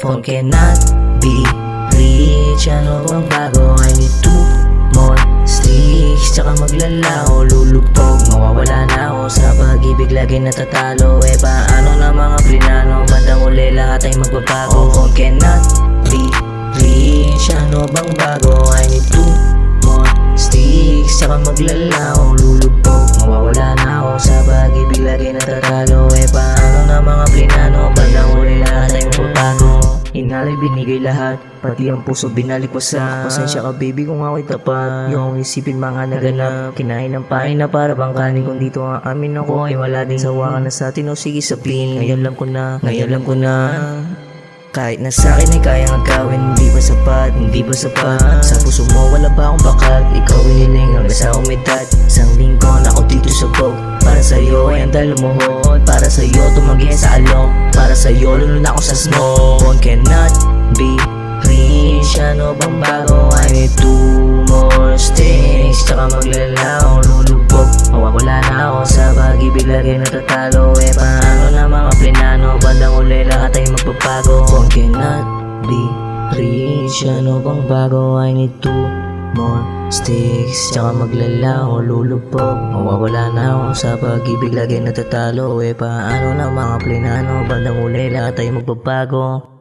phone cannot be reached. Ano bang bago? I need 2 more sticks. Tsaka maglalao, lulubog, mawawala na ako sa pag-ibig, lagi natatalo. Paano na mga plinano? Bandang uli lahat ay magbabago. Phone cannot be reached. Ano bang bago? I need 2 more sticks. Tsaka maglalao, lulubog, mawawala na ako sa pag-ibig, lagi natatalo. Paano na mga plinano? Bandang uli lahat ay magbabago. Inalay binigay lahat, pati ang puso binalik ko sa pasensya ka baby kung ako'y tapat. Yung isipin mga naganap, kinain ng pain na para bang kanin. Kung dito ang amin ako ay wala din sawa ka na sa atin. O sige sabihin, ngayon alam ko na kahit na sa'kin ay kayang agawin, hindi ba sapat sa puso mo wala ba akong bakat. Ikaw iniling hanggang sa umidad. Isang linggo na ako dito sa boat, para sa'yo ay ang dalumuhod, para sa'yo tumagin sa along, para sa'yo lulun ako sa snow. Phone cannot be reached. Ano bang bago? I need 2 more sticks. Tsaka maglalao, lulubog, mawawala na ako sa pag-ibig, lagi natatalo. Paano na mga plinano? Bandang uli lahat ay magbabago. Phone cannot be reached. Ano bang bago? I need 2 more sticks. Tsaka maglalao, lulubog, mawawala na ako sa pag-ibig, lagi natatalo. Paano na mga plinano? Bandang uli lahat ay magbabago.